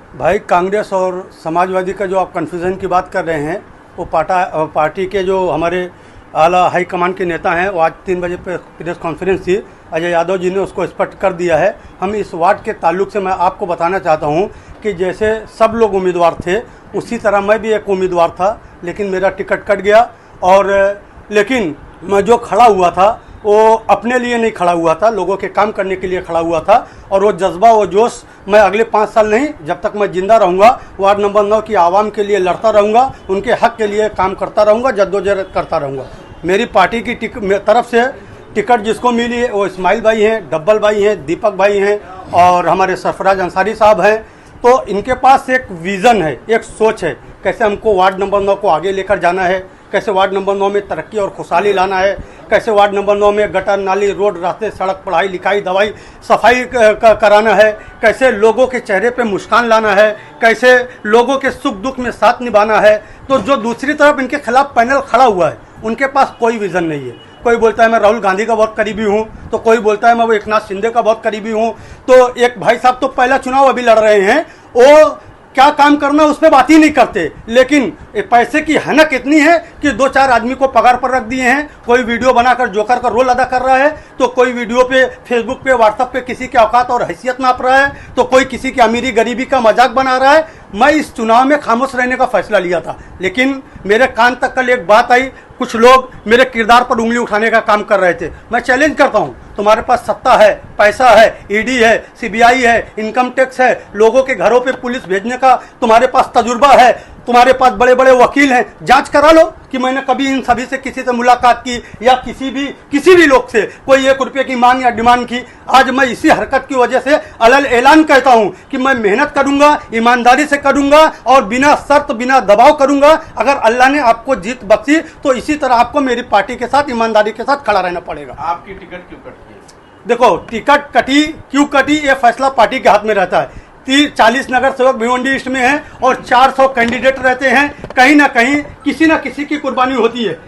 भाई कांग्रेस और समाजवादी का जो आप कन्फ्यूज़न की बात कर रहे हैं, वो पार्टी के जो हमारे आला हाईकमान के नेता हैं, वो आज 3 बजे पे प्रेस कॉन्फ्रेंस थी। अजय यादव जी ने उसको स्पष्ट कर दिया है। हम इस वार्ड के ताल्लुक से मैं आपको बताना चाहता हूं कि जैसे सब लोग उम्मीदवार थे, उसी तरह मैं भी एक उम्मीदवार था, लेकिन मेरा टिकट कट गया। और लेकिन मैं जो खड़ा हुआ था वो अपने लिए नहीं खड़ा हुआ था, लोगों के काम करने के लिए खड़ा हुआ था। और वो जज्बा, वो जोश मैं अगले 5 साल नहीं, जब तक मैं जिंदा रहूँगा, वार्ड नंबर 9 की आवाम के लिए लड़ता रहूँगा, उनके हक के लिए काम करता रहूँगा, जद्दोजहद करता रहूँगा। मेरी पार्टी की तरफ से टिकट जिसको मिली है वो इस्माइल भाई हैं, डब्बल भाई हैं, दीपक भाई हैं और हमारे सरफराज अंसारी साहब हैं। तो इनके पास एक विज़न है, एक सोच है, कैसे हमको वार्ड नंबर 9 को आगे लेकर जाना है, कैसे वार्ड नंबर 9 में तरक्की और खुशहाली लाना है, कैसे वार्ड नंबर 9 में गटर नाली, रोड, रास्ते, सड़क, पढ़ाई लिखाई, दवाई, सफाई कराना है, कैसे लोगों के चेहरे पे मुस्कान लाना है, कैसे लोगों के सुख दुख में साथ निभाना है। तो जो दूसरी तरफ इनके खिलाफ पैनल खड़ा हुआ है, उनके पास कोई विज़न नहीं है। कोई बोलता है मैं राहुल गांधी का बहुत करीबी हूँ, तो कोई बोलता है मैं वो एकनाथ शिंदे का बहुत करीबी हूँ। तो एक भाई साहब तो पहला चुनाव अभी लड़ रहे हैं, वो क्या काम करना उस पर बात ही नहीं करते, लेकिन पैसे की हनक इतनी है कि 2-4 आदमी को पगार पर रख दिए हैं। कोई वीडियो बनाकर जोकर का रोल अदा कर रहा है, तो कोई वीडियो पे, फेसबुक पे, व्हाट्सएप पे किसी के औकात और हैसियत नाप रहा है, तो कोई किसी की अमीरी गरीबी का मजाक बना रहा है। मैं इस चुनाव में खामोश रहने का फैसला लिया था, लेकिन मेरे कान तक कल एक बात आई, कुछ लोग मेरे किरदार पर उंगली उठाने का काम कर रहे थे। मैं चैलेंज करता हूं, तुम्हारे पास सत्ता है, पैसा है, ईडी है, सीबीआई है, इनकम टैक्स है, लोगों के घरों पे पुलिस भेजने का तुम्हारे पास तजुर्बा है, तुम्हारे पास बड़े बड़े वकील हैं, जांच करा लो कि मैंने कभी इन सभी से किसी से मुलाकात की या किसी भी लोग से कोई 1 रुपये की मांग या डिमांड की। आज मैं इसी हरकत की वजह से अलल ऐलान कहता हूं कि मैं मेहनत करूंगा, ईमानदारी से करूंगा और बिना शर्त, बिना दबाव करूंगा। अगर अल्लाह ने आपको जीत बख्शी तो इसी तरह आपको मेरी पार्टी के साथ ईमानदारी के साथ खड़ा रहना पड़ेगा। आपकी टिकट क्यों कटी है? देखो, टिकट कटी क्यों कटी, ये फैसला पार्टी के हाथ में रहता है। 40 नगर सेवक भिवंडी ईस्ट में हैं और 400 कैंडिडेट रहते हैं। कहीं ना कहीं किसी न किसी की कुर्बानी होती है।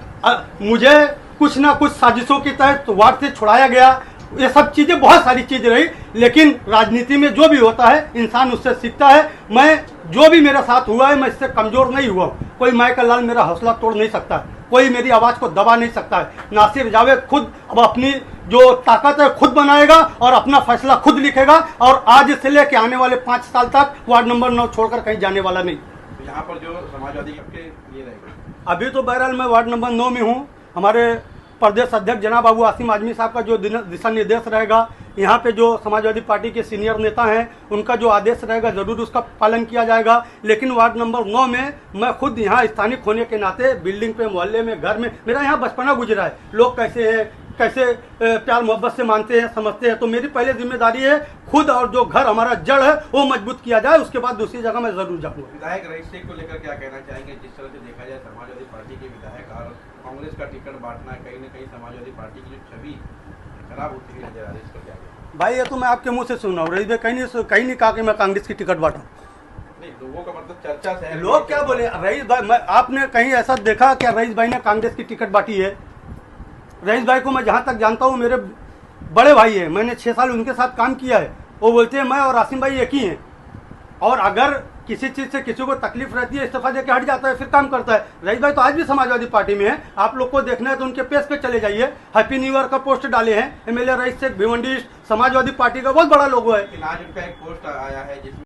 मुझे कुछ ना कुछ साजिशों के तहत वार्ड से छुड़ाया गया, ये सब चीजें, बहुत सारी चीजें रही, लेकिन राजनीति में जो भी होता है इंसान उससे सीखता है। मैं जो भी मेरे साथ हुआ है, मैं इससे कमजोर नहीं हुआ। कोई माय का लाल मेरा हौसला तोड़ नहीं सकता है, कोई मेरी आवाज को दबा नहीं सकता है। नासिर जावेद खुद अब अपनी जो ताकत है खुद बनाएगा और अपना फैसला खुद लिखेगा, और आज से लेके आने वाले 5 साल तक वार्ड नंबर 9 छोड़कर कहीं जाने वाला नहीं। यहाँ पर जो समाजवादी के ये रहेगा, अभी तो बहरहाल मैं वार्ड नंबर 9 में हूँ। हमारे प्रदेश अध्यक्ष जनाब बाबू आसिम आजमी साहब का जो दिशा निर्देश रहेगा, यहाँ पे जो समाजवादी पार्टी के सीनियर नेता हैं, उनका जो आदेश रहेगा जरूर उसका पालन किया जाएगा। लेकिन वार्ड नंबर 9 में मैं खुद यहाँ स्थानिक होने के नाते, बिल्डिंग पे, मोहल्ले में, घर में मेरा यहाँ बचपना गुजरा है। लोग कैसे हैं, कैसे प्यार मोहब्बत से मानते हैं, समझते हैं। तो मेरी पहले जिम्मेदारी है खुद, और जो घर हमारा जड़ है वो मजबूत किया जाए, उसके बाद दूसरी जगह मैं जरूर जाऊँगा। विधायक रईस शेख को लेकर क्या कहना चाहेंगे? जिस तरह से देखा जाए समाजवादी पार्टी के विधायक और कांग्रेस का टिकट बांटना, कहीं न कहीं समाजवादी पार्टी की जो छवि खराब होती हुई नजर आ रही है, इस पर क्या कहेंगे? भाई ये तो मैं आपके मुंह से सुन रहा हूँ, रईस भाई कहीं नहीं कहा कि मैं कांग्रेस की टिकट बांटा। नहीं, लोगों का मतलब चर्चा से है। लोग क्या बोले रईस भाई, आपने कहीं ऐसा देखा क्या रईस भाई ने कांग्रेस की टिकट बांटी है? रईस भाई को मैं जहां तक जानता हूं, मेरे बड़े भाई है, मैंने 6 साल उनके साथ काम किया है। वो बोलते हैं मैं और आसिम भाई एक ही हैं, और अगर किसी चीज से किसी को तकलीफ रहती है, इस्तीफा देके हट जाता है, फिर काम करता है। रईस भाई तो आज भी समाजवादी पार्टी में है। आप लोग को देखना है तो उनके पेज पे चले जाइए, हैप्पी न्यू ईयर का पोस्ट डाले हैं। MLA rice Sheikh Bhiwandi Samajwadi party का बहुत बड़ा लोगो है। आज उनका एक पोस्ट आया है जिसमें